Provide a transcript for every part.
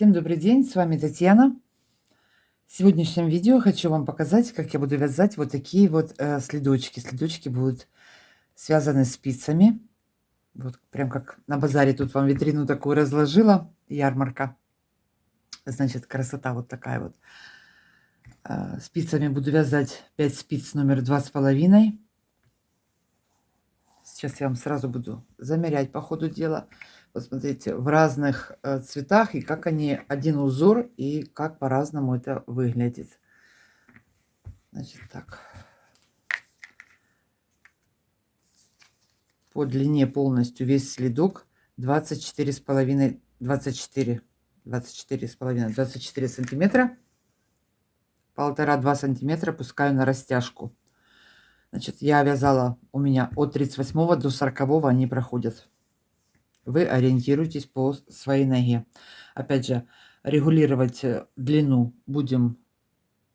Всем добрый день, с вами Татьяна. В сегодняшнем видео хочу вам показать, как я буду вязать вот такие вот следочки. Следочки будут связаны спицами. Вот прям как на базаре тут вам витрину такую разложила, ярмарка. Значит, красота вот такая вот. Спицами буду вязать 5 спиц номер 2,5. Сейчас я вам сразу буду замерять по ходу дела. Посмотрите, в разных цветах, и как они один узор, и как по-разному это выглядит. Значит, так. По длине полностью весь следок 24 сантиметра. 1,5-2 сантиметра пускаю на растяжку. Значит, я вязала, у меня от 38 до 40 они проходят. Вы ориентируйтесь по своей ноге. Опять же, регулировать длину будем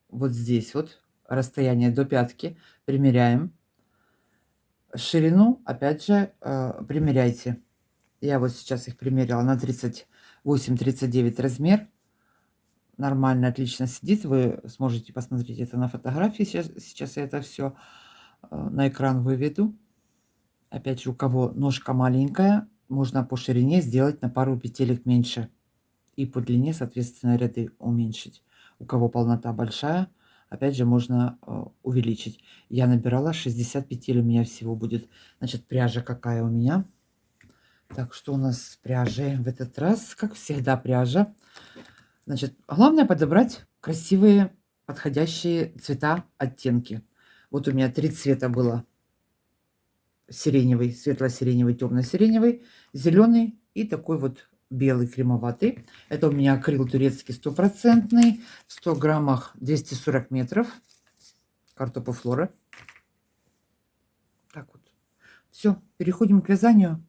вот здесь вот, расстояние до пятки, примеряем. Ширину, опять же, примеряйте. Я вот сейчас их примерила на 38-39 размер. Нормально, отлично сидит. Вы сможете посмотреть это на фотографии. Сейчас я это все на экран выведу. Опять же, у кого ножка маленькая, можно по ширине сделать на пару петелек меньше. И по длине, соответственно, ряды уменьшить. У кого полнота большая, опять же, можно увеличить. Я набирала 60 петель, у меня всего будет. Значит, пряжа какая у меня. Так, что у нас с пряжей в этот раз? Как всегда, пряжа. Значит, главное подобрать красивые, подходящие цвета, оттенки. Вот у меня 3 цвета было. Сиреневый, светло-сиреневый, темно-сиреневый, зеленый и такой вот белый кремоватый. Это у меня акрил турецкий стопроцентный. В 100 граммах 240 метров. Картопофлора. Так вот. Все, переходим к вязанию.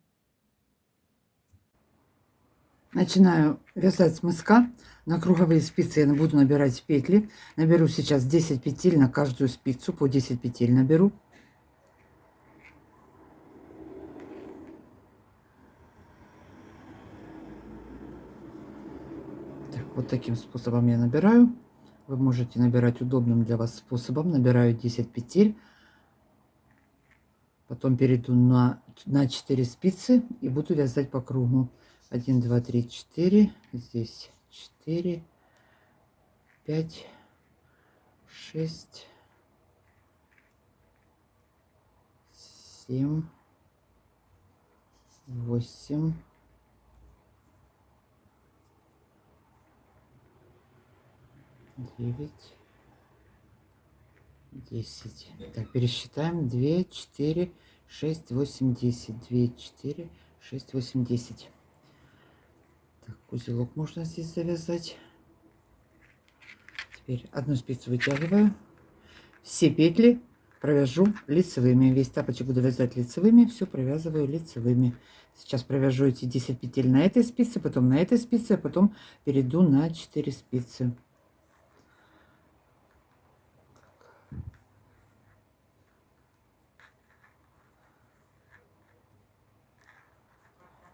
Начинаю вязать с мыска. На круговые спицы я буду набирать петли. Наберу сейчас 10 петель на каждую спицу. По 10 петель наберу. Так, вот таким способом я набираю. Вы можете набирать удобным для вас способом. Набираю 10 петель. Потом перейду на 4 спицы и буду вязать по кругу. 1, 2, 3, 4. Здесь 4, 5, 6, 7, 8, 9, 10. Так, пересчитаем. 2, 4, 6, 8, 10. 2, 4, 6, 8, 10. Так, узелок можно здесь завязать. Теперь одну спицу вытягиваю. Все петли провяжу лицевыми. Весь тапочек буду вязать лицевыми. Все провязываю лицевыми. Сейчас провяжу эти 10 петель на этой спице, потом на этой спице, а потом перейду на 4 спицы.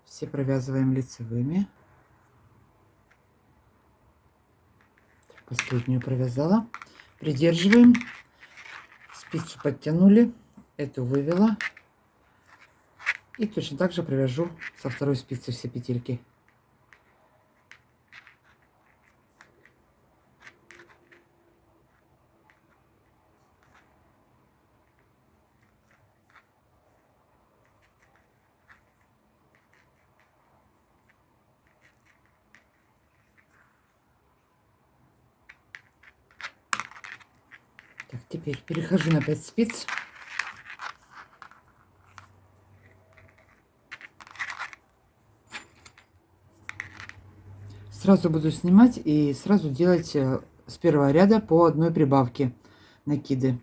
Все провязываем лицевыми. Последнюю провязала. Придерживаем. Спицу подтянули. Эту вывела. И точно так же провяжу со второй спицы все петельки. Так, теперь перехожу на 5 спиц. Сразу буду снимать и сразу делать с первого ряда по одной прибавке накиды.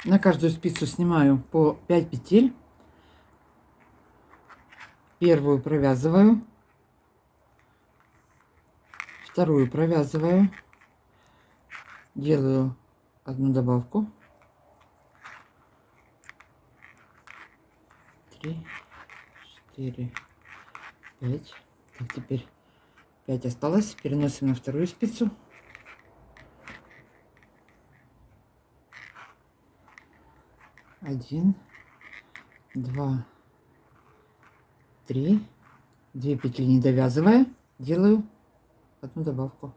На каждую спицу снимаю по 5 петель. Первую провязываю, вторую провязываю, делаю одну добавку, 3, 4, 5. Так, теперь 5 осталось. Переносим на вторую спицу. 1, 2, 3. 2 петли не довязывая, делаю одну добавку.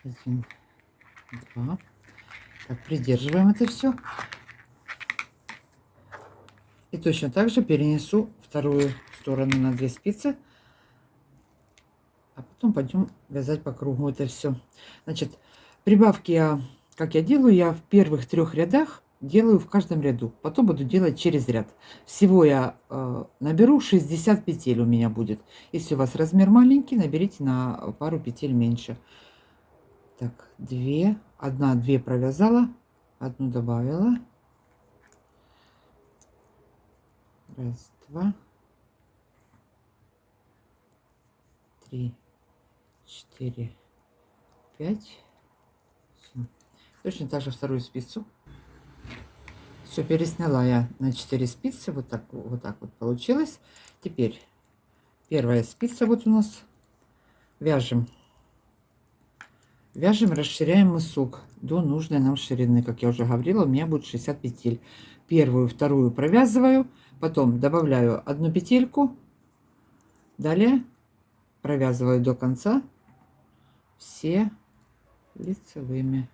1, 2. Так, придерживаем это все. И точно так же перенесу вторую сторону на 2 спицы. А потом пойдем вязать по кругу это все. Значит, прибавки как я делаю, я в первых 3 рядах делаю в каждом ряду. Потом буду делать через ряд. Всего я наберу 60 петель у меня будет. Если у вас размер маленький, наберите на пару петель меньше. Так, 2, 1, 2 провязала, одну добавила. Раз, два, 3, 4, 5. Всё. Точно так же вторую спицу. Все, пересняла я на 4 спицы. Вот так вот получилось. Теперь первая спица вот у нас. Вяжем. Вяжем, расширяем мысок до нужной нам ширины. Как я уже говорила, у меня будет 60 петель. Первую, вторую провязываю. Потом добавляю одну петельку. Далее провязываю до конца все лицевыми.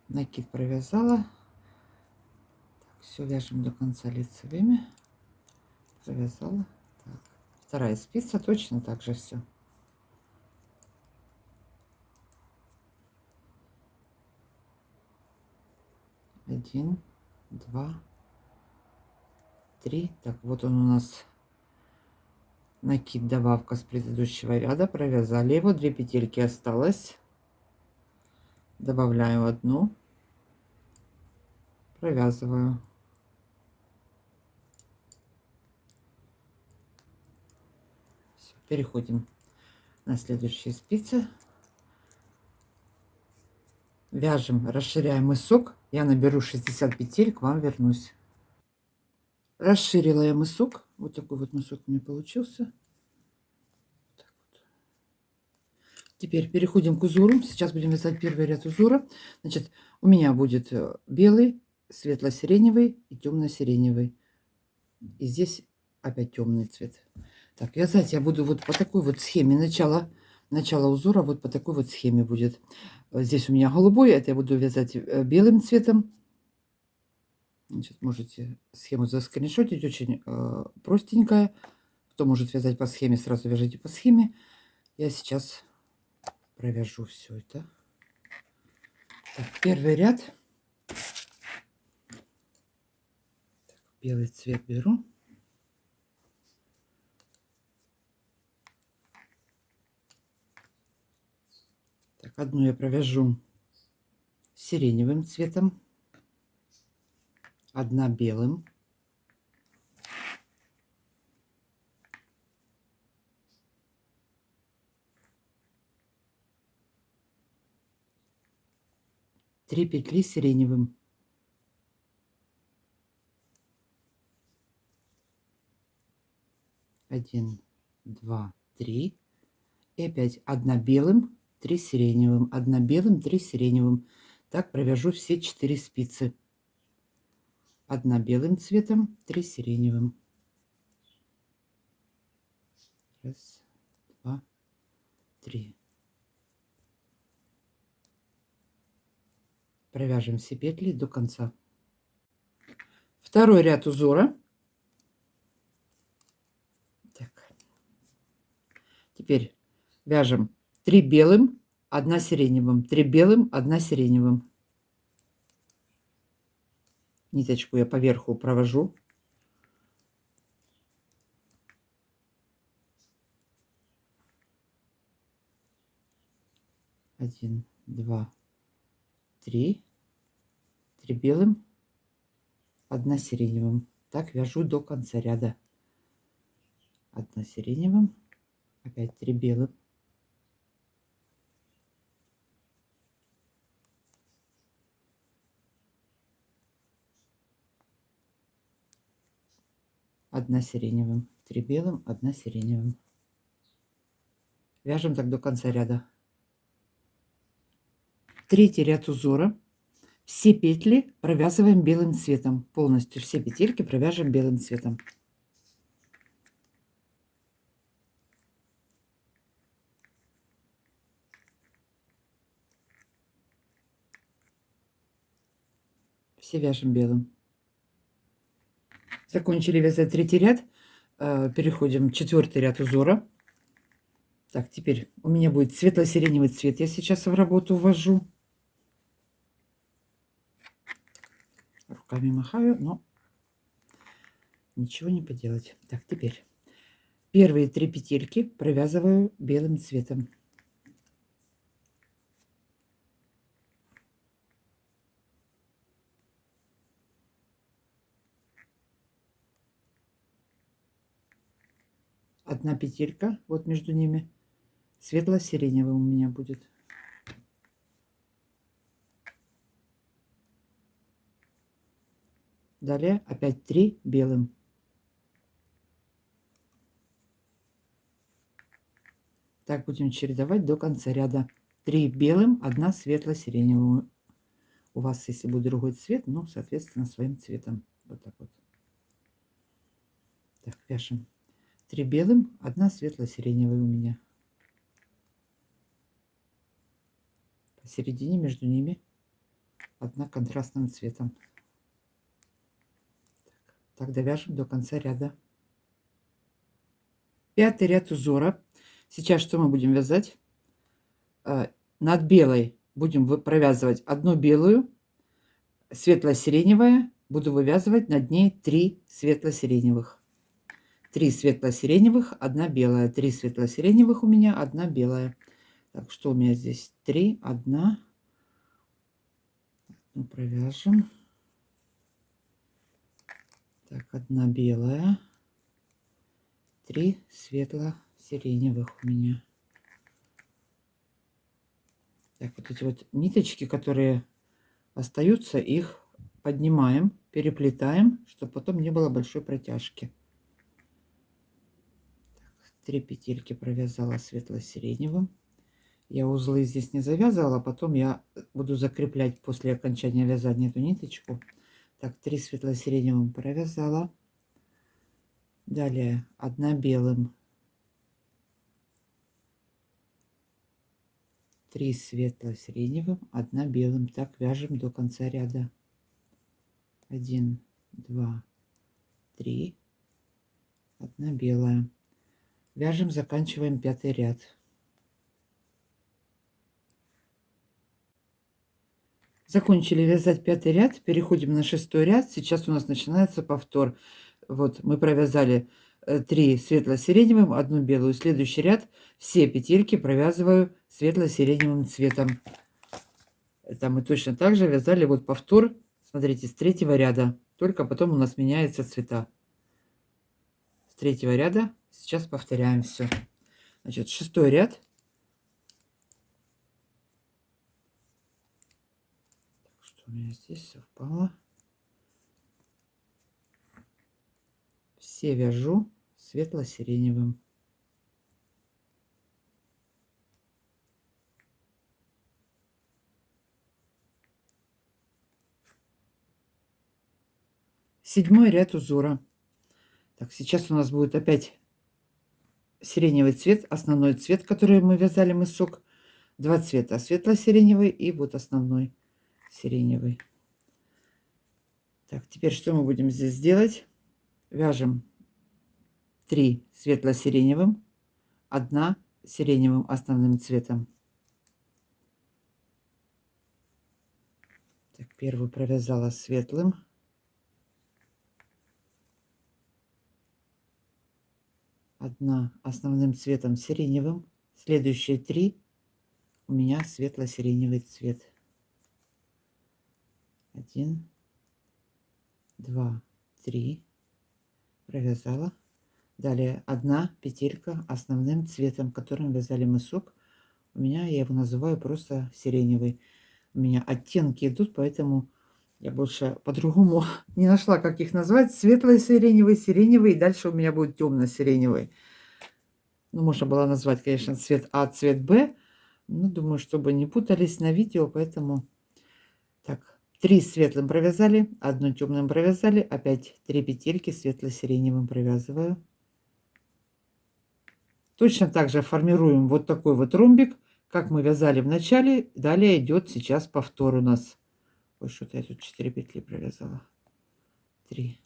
Накид провязала. Все вяжем до конца лицевыми. Провязала. Так. Вторая спица точно так же все. 1, 2, 3. Так, вот он у нас накид, добавка с предыдущего ряда. Провязали его. 2 петельки осталось. Добавляю одну. Провязываю. Всё, переходим на следующие спицы. Вяжем, расширяем мысок. Я наберу 60 петель, к вам вернусь. Расширила я мысок. Вот такой вот мысок у меня получился. Так вот. Теперь переходим к узору. Сейчас будем вязать первый ряд узора. Значит, у меня будет белый, светло-сиреневый и темно-сиреневый. И здесь опять темный цвет. Так, вязать я буду вот по такой вот схеме. Начало узора вот по такой вот схеме будет. Здесь у меня голубой, это я буду вязать белым цветом. Значит, можете схему заскриншотить, очень простенькая. Кто может вязать по схеме, сразу вяжите по схеме. Я сейчас провяжу все это. Так, первый ряд. Так, белый цвет беру. Так, одну я провяжу сиреневым цветом, одна белым. Три петли сиреневым. Один, два, три. И опять одна белым, 3 сиреневым, одна белым, 3 сиреневым. Так провяжу все 4 спицы. Одна белым цветом, 3 сиреневым. Раз, два, три. Провяжем все петли до конца. Второй ряд узора. Так. Теперь вяжем 3 белым, 1 сиреневым, 3 белым, 1 сиреневым. Ниточку я поверху провожу. Один, два, три. 3 белым, 1 сиреневым. Так вяжу до конца ряда. 1 сиреневым, опять 3 белым. 1 сиреневым, 3 белым, 1 сиреневым. Вяжем так до конца ряда. Третий ряд узора. Все петли провязываем белым цветом. Полностью все петельки провяжем белым цветом. Все вяжем белым. Закончили вязать третий ряд. Переходим в четвертый ряд узора. Так, теперь у меня будет светло-сиреневый цвет. Я сейчас в работу ввожу. Руками махаю, но ничего не поделать. Так, теперь первые 3 петельки провязываю белым цветом. Одна петелька вот между ними светло-сиреневый у меня будет. Далее опять 3 белым. Так будем чередовать до конца ряда. 3 белым, 1 светло-сиреневым. У вас, если будет другой цвет, ну, соответственно, своим цветом. Вот так вот. Так, вяжем. 3 белым, 1 светло-сиреневый у меня. Посередине между ними 1 контрастным цветом. Так, довяжем до конца ряда. Пятый ряд узора. Сейчас что мы будем вязать? Над белой будем провязывать одну белую, светло-сиреневая. Буду вывязывать над ней 3 светло-сиреневых. 3 светло-сиреневых, 1 белая. 3 светло-сиреневых у меня, 1 белая. Так, что у меня здесь? 3, 1. Ну, провяжем. Так, 1 белая. 3 светло-сиреневых у меня. Так, вот эти вот ниточки, которые остаются, их поднимаем, переплетаем, чтобы потом не было большой протяжки. Так, 3 петельки провязала светло-сиреневым. Я узлы здесь не завязывала, потом я буду закреплять после окончания вязания эту ниточку. Так, 3 светло-сиреневым провязала. Далее 1 белым, 3 светло-сиреневым, 1 белым. Так вяжем до конца ряда. 1, 2, 3, 1 белая. Вяжем, заканчиваем 5 ряд. Закончили вязать 5 ряд, переходим на 6 ряд. Сейчас у нас начинается повтор. Вот мы провязали 3 светло-сиреневым, 1 белую. Следующий ряд все петельки провязываю светло-сиреневым цветом. Это мы точно так же вязали вот повтор, смотрите, с 3 ряда. Только потом у нас меняются цвета. С 3 ряда сейчас повторяем все. Значит, 6 ряд. Что у меня здесь совпало? Все вяжу светло-сиреневым. Седьмой ряд узора. Так, сейчас у нас будет опять сиреневый цвет, основной цвет, который мы вязали мысок. 2 цвета, светло-сиреневый и вот основной сиреневый. Так, теперь что мы будем здесь делать? Вяжем 3 светло-сиреневым, 1 сиреневым основным цветом. Так, первую провязала светлым. 1 основным цветом сиреневым. Следующие 3 у меня светло-сиреневый цвет. 1, 2, 3. Провязала. Далее 1 петелька основным цветом, которым вязали мысок. У меня, я его называю просто сиреневый. У меня оттенки идут, поэтому Я больше по-другому не нашла, как их назвать. Светлый сиреневый, сиреневый, и дальше у меня будет темно-сиреневый. Ну, можно было назвать, конечно, цвет А, цвет Б. Но думаю, чтобы не путались на видео, поэтому... Так, 3 светлым провязали, 1 темным провязали, опять 3 петельки светло-сиреневым провязываю. Точно так же формируем вот такой вот ромбик, как мы вязали в начале. Далее идет сейчас повтор у нас. Ой, что-то я тут 4 петли провязала. 3.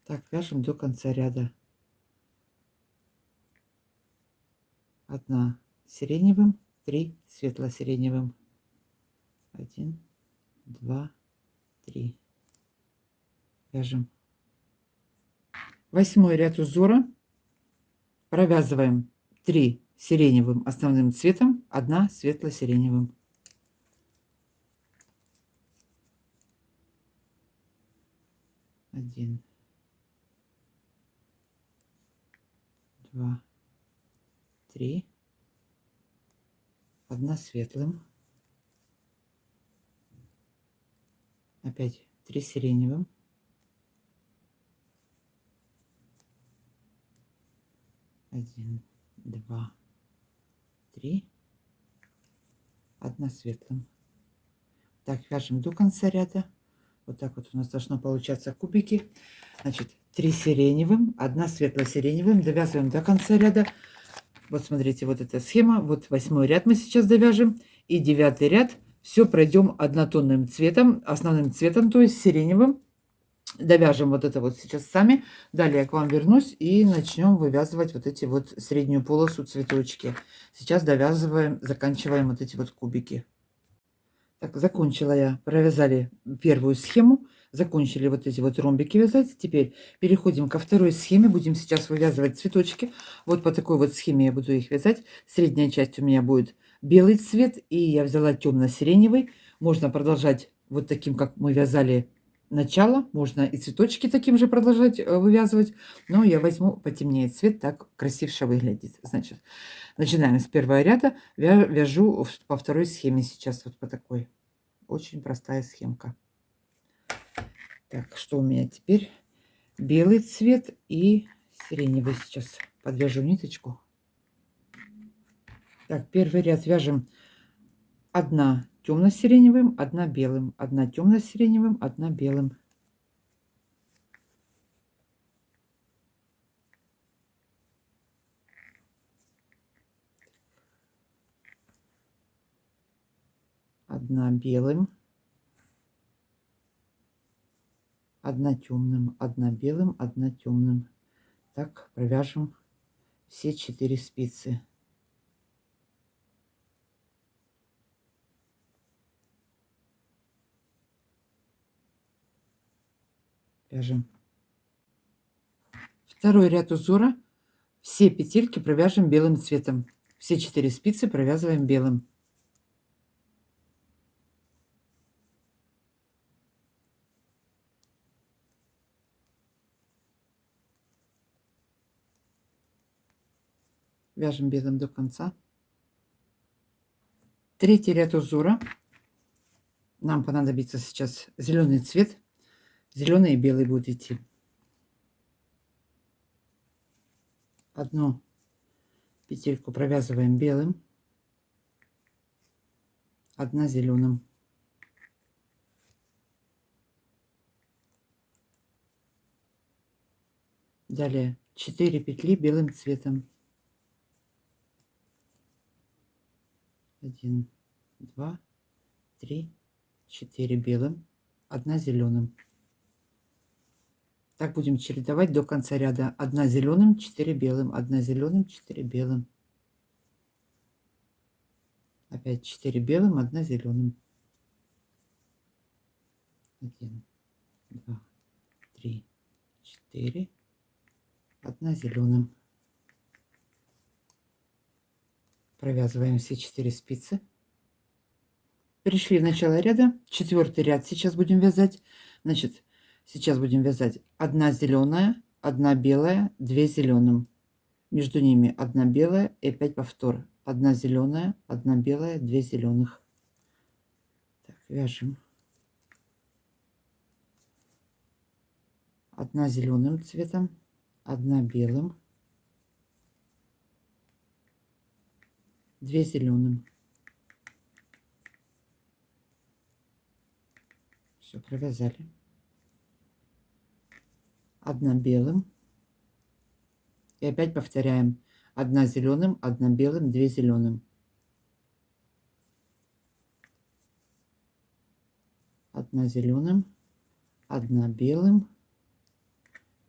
Так, вяжем до конца ряда. 1 сиреневым, 3 светло-сиреневым. 1, 2, 3. Вяжем. 8 ряд узора. Провязываем 3 сиреневым основным цветом, 1 светло-сиреневым. 1, 2, 3, 1 светлым, опять 3 сиреневым, 1, 2, 3, 1 светлым. Так, вяжем до конца ряда. Вот так вот у нас должно получаться кубики. Значит, 3 сиреневым, 1 светло-сиреневым. Довязываем до конца ряда. Вот смотрите, вот эта схема. Вот 8 ряд мы сейчас довяжем. И 9 ряд. Все пройдем однотонным цветом, основным цветом, то есть сиреневым. Довяжем вот это вот сейчас сами. Далее я к вам вернусь и начнем вывязывать вот эти вот среднюю полосу цветочки. Сейчас довязываем, заканчиваем вот эти вот кубики. Так, закончила я. Провязали первую схему. Закончили вот эти вот ромбики вязать. Теперь переходим ко второй схеме. Будем сейчас вывязывать цветочки. Вот по такой вот схеме я буду их вязать. Средняя часть у меня будет белый цвет. И я взяла темно-сиреневый. Можно продолжать вот таким, как мы вязали начало. Можно и цветочки таким же продолжать вывязывать. Но я возьму потемнее цвет. Так красивше выглядит. Значит, начинаем с первого ряда. Вяжу по второй схеме сейчас вот по такой. Очень простая схемка. Так, что у меня теперь? Белый цвет и сиреневый. Сейчас подвяжу ниточку. Так, первый ряд вяжем 1 темно-сиреневым, 1 белым, 1 темно-сиреневым, 1 белым. Одна белым, 1 темным, 1 белым, 1 темным. Так провяжем все 4 спицы. Вяжем. Второй ряд узора. Все петельки провяжем белым цветом. Все 4 спицы провязываем белым. Вяжем белым до конца. Третий ряд узора. Нам понадобится сейчас зеленый цвет. Зеленый и белый будут идти. 1 петельку провязываем белым, 1 зеленым. Далее 4 петли белым цветом. 1, 2, 3, 4 белым, 1 зеленым. Так будем чередовать до конца ряда. 1 зеленым, 4 белым, 1 зеленым, 4 белым. Опять 4 белым, 1 зеленым. 1, 2, 3, 4, 1 зеленым. Провязываем все 4 спицы. Перешли в начало ряда. 4-й ряд сейчас будем вязать. Значит, сейчас будем вязать 1 зеленая, 1 белая, 2 зеленым. Между ними 1 белая и опять повтор. 1 зеленая, 1 белая, 2 зеленых. вяжем. Одна зеленым цветом, одна белым, 2 зеленым. Все, провязали. Одна белым. И опять повторяем. Одна зеленым, одна белым, 2 зеленым. Одна зеленым, одна белым,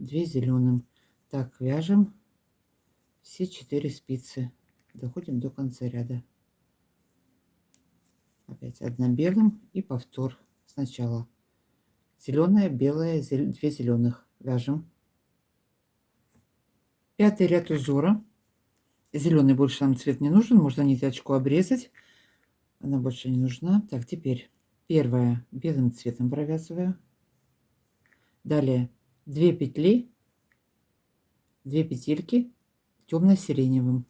2 зеленым. Так, вяжем все 4 спицы. Доходим до конца ряда. Опять одна белым и повтор сначала. Зеленая, белая, 2 зеленых. Вяжем. 5-й ряд узора. Зеленый больше нам цвет не нужен. Можно ниточку обрезать. Она больше не нужна. Так, теперь первая белым цветом провязываю. Далее 2 петли, 2 петельки темно-сиреневым,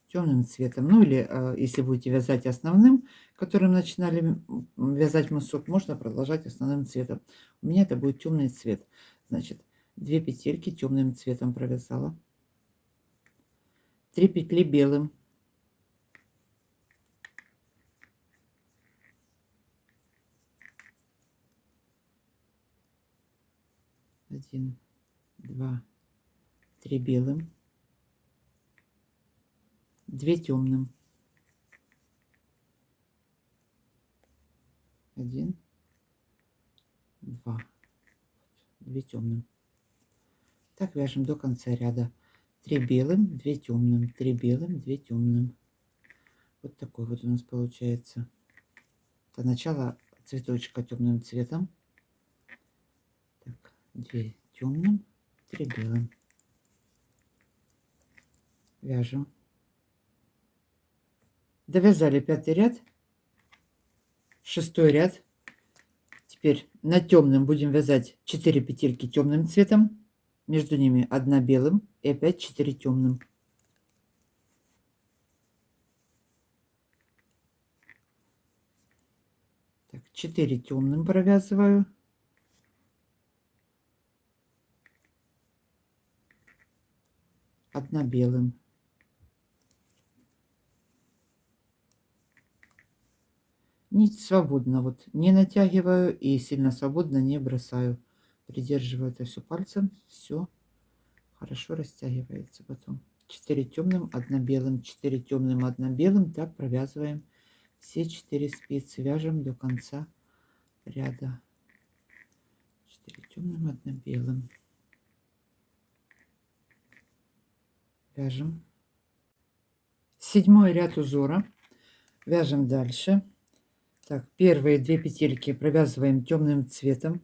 темным цветом. Ну или если будете вязать основным, которым начинали вязать мысок, можно продолжать основным цветом. У меня это будет темный цвет. Значит, 2 петельки темным цветом провязала. 3 петли белым. 1, 2, 3 белым, 2 темным, 1, 2, 2 темным. Так вяжем до конца ряда. 3 белым, 2 темным, 3 белым, 2 темным. Вот такой вот у нас получается. Это начало цветочка темным цветом. Так, 2 темным, 3 белым. Вяжем. Довязали 5-й ряд, 6-й ряд. Теперь на темным будем вязать 4 петельки темным цветом, между ними 1 белым и опять 4 темным. Так, 4 темным провязываю. 1 белым. Нить свободно, вот не натягиваю и сильно свободно не бросаю. Придерживаю это все пальцем, все хорошо растягивается потом. 4 темным, 1 белым, 4 темным, 1 белым. Так провязываем все 4 спицы. Вяжем до конца ряда. 4 темным, 1 белым. Вяжем. 7-й ряд узора. Вяжем дальше. Так, первые 2 петельки провязываем темным цветом.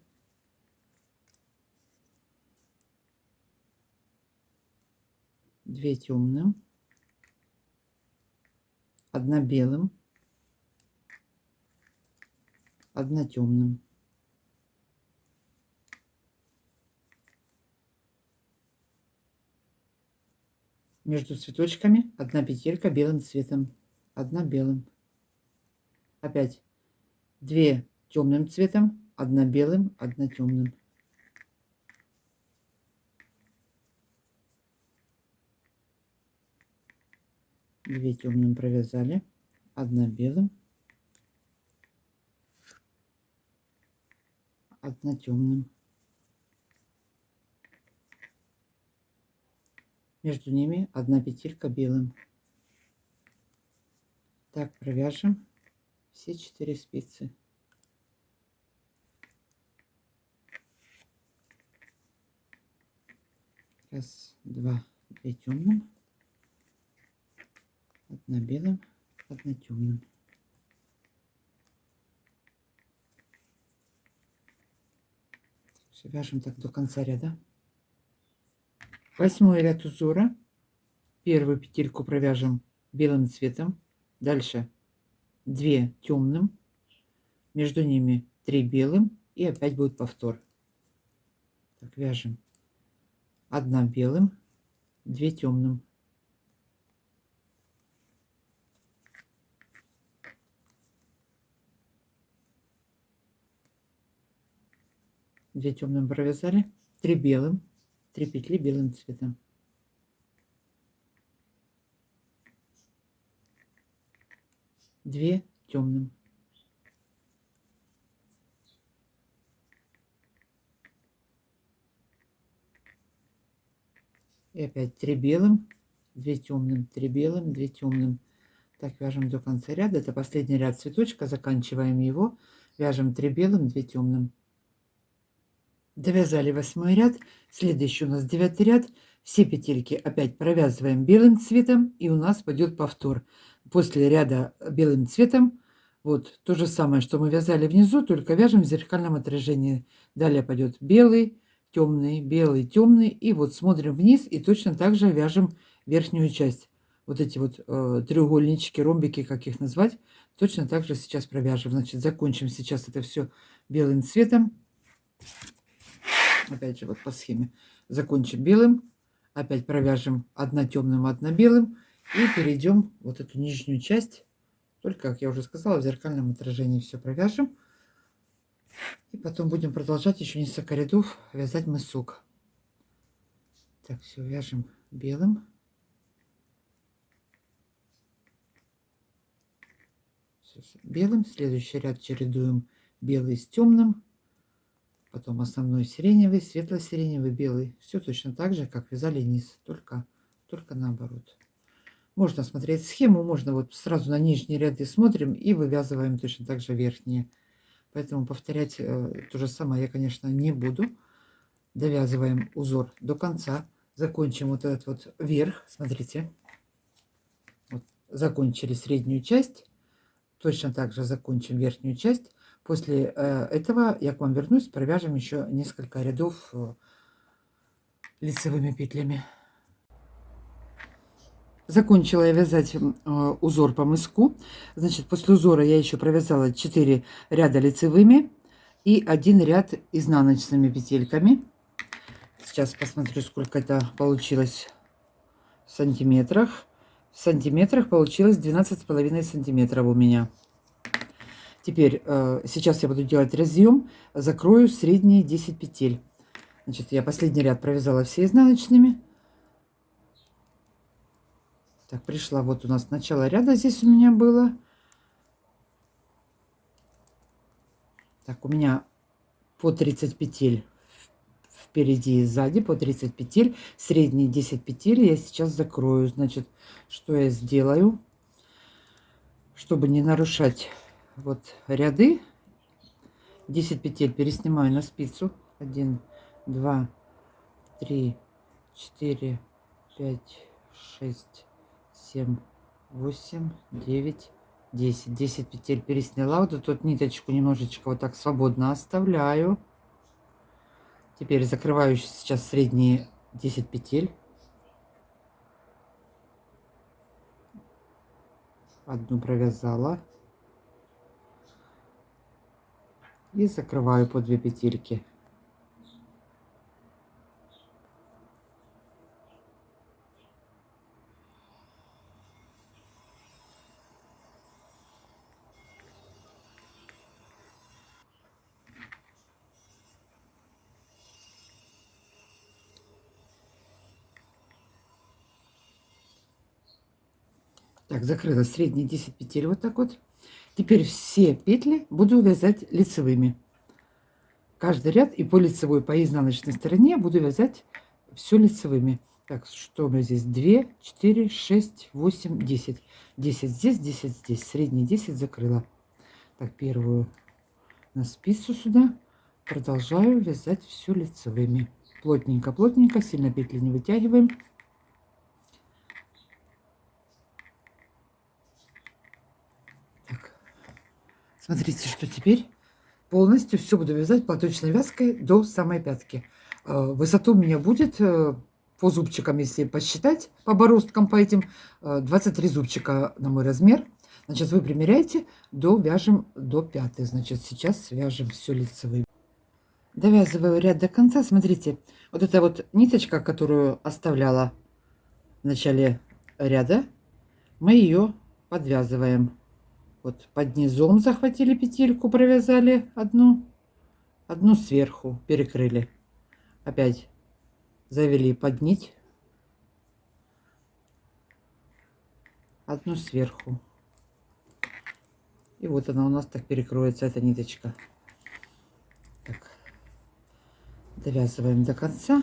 Две темным, 1 белым, 1 темным. Между цветочками 1 петелька белым цветом, 1 белым. Опять 2 темным цветом, 1 белым, 1 темным. Две темным провязали, 1 белым, 1 темным. Между ними 1 петелька белым. Так провяжем все 4 спицы. Раз, два, 2 темным, 1 белым, 1 темным. Все, вяжем так до конца ряда. 8-й ряд узора. Первую петельку провяжем белым цветом. Дальше 2 темным. Между ними 3 белым. И опять будет повтор. Так, вяжем 1 белым, 2 темным. 2 темным провязали, 3 белым, 3 петли белым цветом. 2 темным. И опять 3 белым, 2 темным, 3 белым, 2 темным. Так вяжем до конца ряда. Это последний ряд цветочка. Заканчиваем его. Вяжем 3 белым, 2 темным. Довязали 8 ряд. Следующий у нас 9 ряд. Все петельки опять провязываем белым цветом. И у нас пойдет повтор. После ряда белым цветом вот то же самое, что мы вязали внизу, только вяжем в зеркальном отражении. Далее пойдет белый, темный, темный. И вот смотрим вниз и точно так же вяжем верхнюю часть. Вот эти вот треугольнички, ромбики, как их назвать, точно так же сейчас провяжем. Значит, закончим сейчас это все белым цветом. Опять же, вот по схеме. Закончим белым. Опять провяжем одна темным, одна белым. И перейдем вот эту нижнюю часть. Только, как я уже сказала, в зеркальном отражении все провяжем. И потом будем продолжать еще несколько рядов вязать мысок. Так, все, вяжем белым. Белым. Следующий ряд чередуем белый с темным. Потом основной сиреневый, светло-сиреневый, белый. Все точно так же, как вязали низ, только наоборот. Можно смотреть схему, можно вот сразу на нижние ряды смотрим и вывязываем точно так же верхние. Поэтому повторять то же самое я, конечно, не буду. Довязываем узор до конца. Закончим вот этот вот верх. Смотрите. Вот, закончили среднюю часть. Точно так же закончим верхнюю часть. После этого я к вам вернусь, провяжем еще несколько рядов лицевыми петлями. Закончила я вязать узор по мыску. Значит, после узора я еще провязала 4 ряда лицевыми и 1 ряд изнаночными петельками. Сейчас посмотрю, сколько это получилось в сантиметрах. В сантиметрах получилось 12,5 сантиметров у меня. Теперь сейчас я буду делать разъем, закрою средние 10 петель. Значит, я последний ряд провязала все изнаночными. Так, пришла, вот у нас начало ряда здесь у меня было. Так, у меня по 30 петель впереди и сзади, по 30 петель. Средние 10 петель я сейчас закрою. Значит, что я сделаю, чтобы не нарушать вот ряды. 10 петель переснимаю на спицу. 1, 2, 3, 4, 5, 6, 7, 8, 9, 10. 10 петель пересняла. Вот эту вот ниточку немножечко вот так свободно оставляю. Теперь закрываю сейчас средние 10 петель. Одну провязала. И закрываю по 2 петельки. Так, закрыла средние 10 петель вот так вот. Теперь все петли буду вязать лицевыми. Каждый ряд и по лицевой, по изнаночной стороне буду вязать все лицевыми. Так, что у меня здесь? 2, 4, 6, 8, 10. 10 здесь, 10 здесь. Средние 10 закрыла. Так, первую на спицу сюда. Продолжаю вязать все лицевыми. Плотненько, плотненько, сильно петли не вытягиваем. Так, смотрите, что теперь полностью все буду вязать платочной вязкой до самой пятки. Высоту у меня будет по зубчикам, если посчитать, по бороздкам по этим, 23 зубчика на мой размер. Значит, вы примеряете, довяжем до пятой. Значит, сейчас свяжем все лицевым. Довязываю ряд до конца. Смотрите, вот эта вот ниточка, которую оставляла в начале ряда, мы ее подвязываем. Вот под низом захватили петельку, провязали одну, одну сверху перекрыли, опять завели под нить, одну сверху. И вот она у нас так перекроется, эта ниточка. Так, довязываем до конца.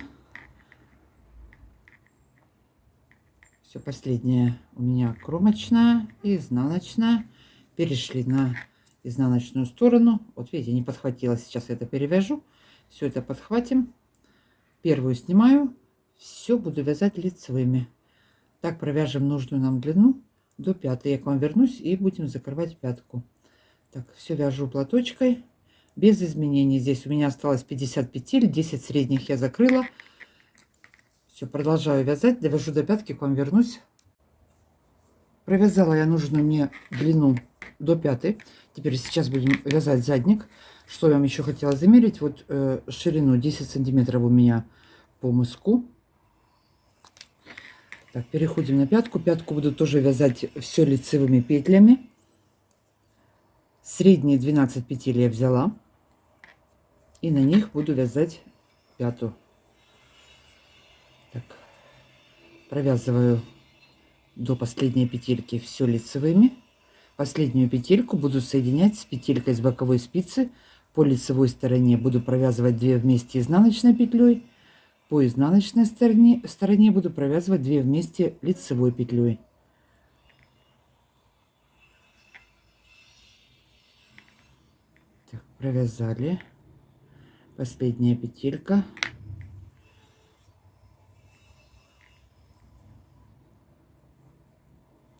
Все, последняя у меня кромочная и изнаночная. Перешли на изнаночную сторону. Вот видите, не подхватила. Сейчас это перевяжу. Все это подхватим. Первую снимаю. Все буду вязать лицевыми. Так провяжем нужную нам длину до пятой. Я к вам вернусь и будем закрывать пятку. Так, все вяжу платочкой. Без изменений. Здесь у меня осталось 50 петель. 10 средних я закрыла. Все, продолжаю вязать. Довяжу до пятки, к вам вернусь. Провязала я нужную мне длину до пятой. Теперь сейчас будем вязать задник. Что я вам еще хотела замерить? Вот ширину 10 сантиметров у меня по мыску. Так, переходим на пятку. Пятку буду тоже вязать все лицевыми петлями. Средние 12 петель я взяла. И на них буду вязать пятую. Так, провязываю до последней петельки все лицевыми. Последнюю петельку буду соединять с петелькой с боковой спицы. По лицевой стороне буду провязывать 2 вместе изнаночной петлей. По изнаночной стороне буду провязывать 2 вместе лицевой петлей. Так, провязали. Последняя петелька.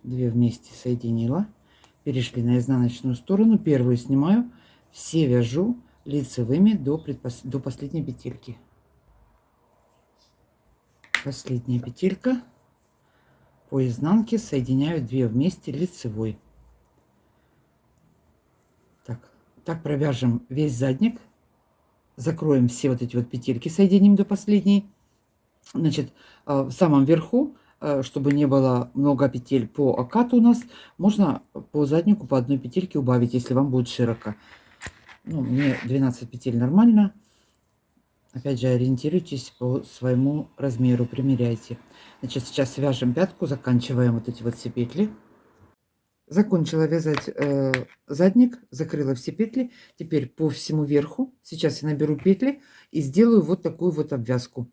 Две вместе соединила. Перешли на изнаночную сторону. Первую снимаю. Все вяжу лицевыми до последней петельки. Последняя петелька. По изнанке соединяю 2 вместе лицевой. Так провяжем весь задник. Закроем все вот эти вот петельки, соединим до последней. Значит, в самом верху, чтобы не было много петель по окату у нас, можно по заднику по одной петельке убавить, если вам будет широко. Ну, мне 12 петель нормально. Опять же, ориентируйтесь по своему размеру, примеряйте. Значит, сейчас свяжем пятку, заканчиваем вот эти вот все петли. Закончила вязать задник, закрыла все петли. Теперь по всему верху сейчас я наберу петли и сделаю вот такую вот обвязку.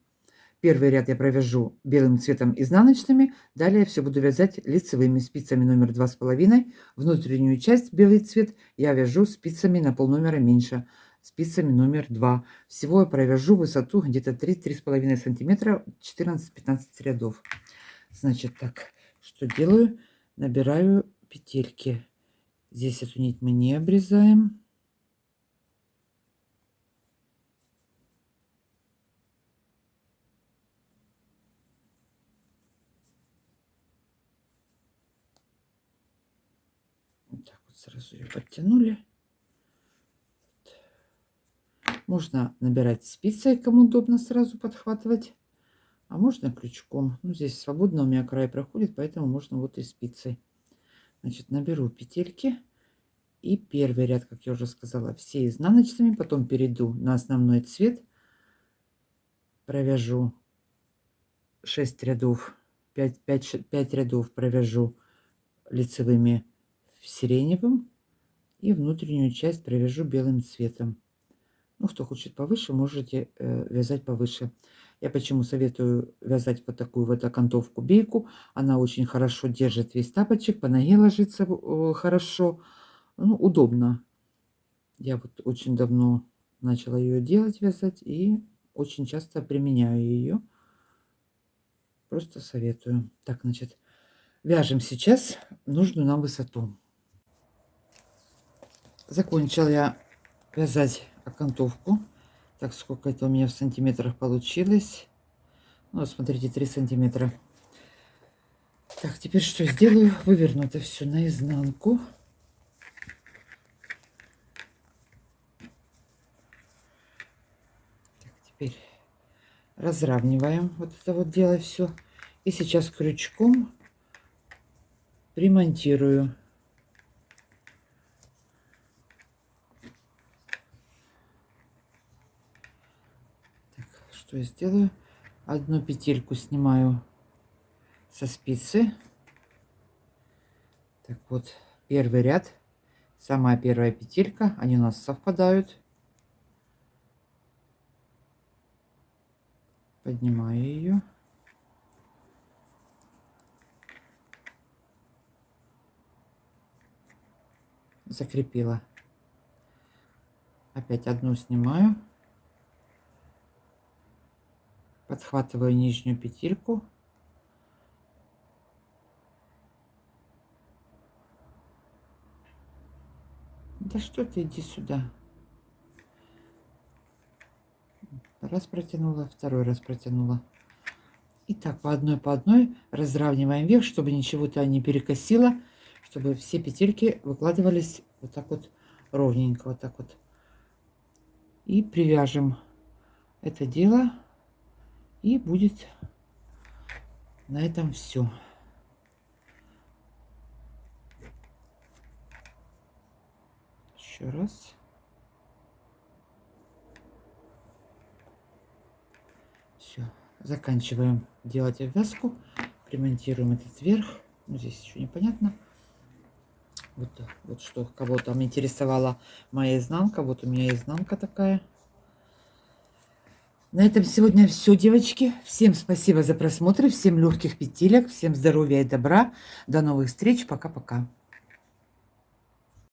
Первый ряд я провяжу белым цветом изнаночными. Далее все буду вязать лицевыми спицами номер 2,5. Внутреннюю часть белый цвет я вяжу спицами на полномера меньше, спицами номер 2. Всего я провяжу высоту где-то 3-3,5 сантиметра, 14-15 рядов. Значит, так, что делаю? Набираю петельки. Здесь эту нить мы не обрезаем. Вот так вот сразу ее подтянули. Можно набирать спицей, кому удобно сразу подхватывать, а можно крючком. Ну, здесь свободно у меня край проходит, поэтому можно вот и спицей. Значит, наберу петельки. И первый ряд, как я уже сказала, все изнаночными. Потом перейду на основной цвет. Провяжу 6 рядов, 5 рядов провяжу лицевыми сиреневым. И внутреннюю часть провяжу белым цветом. Ну, кто хочет повыше, можете вязать повыше. Я почему советую вязать вот такую вот окантовку бейку. Она очень хорошо держит весь тапочек, по ноге ложится хорошо. Ну, удобно. Я вот очень давно начала ее делать, вязать, и очень часто применяю ее. Просто советую. Так, значит, вяжем сейчас нужную нам высоту. Закончила я вязать окантовку. Так, сколько это у меня в сантиметрах получилось? Ну, смотрите, 3 сантиметра. Так, теперь что сделаю? Выверну это все наизнанку. Так, теперь разравниваем вот это вот дело все. И сейчас крючком примонтирую. что я сделаю? Одну петельку снимаю со спицы. Так вот, первый ряд, самая первая петелька, они у нас совпадают. Поднимаю ее. Закрепила. Опять одну снимаю. Подхватываю нижнюю петельку. Да что ты, иди сюда. Раз протянула, второй раз протянула. И так по одной разравниваем вверх, чтобы ничего-то не перекосило, чтобы все петельки выкладывались вот так вот ровненько, вот так вот. И привяжем это дело, и будет на этом все. Еще раз. Все, заканчиваем делать обвязку, примонтируем этот верх. Ну, здесь еще непонятно. Вот что кого там интересовала моя изнанка. Вот у меня изнанка такая. На этом сегодня все, девочки. Всем спасибо за просмотр, всем легких петелек, всем здоровья и добра. До новых встреч. Пока-пока.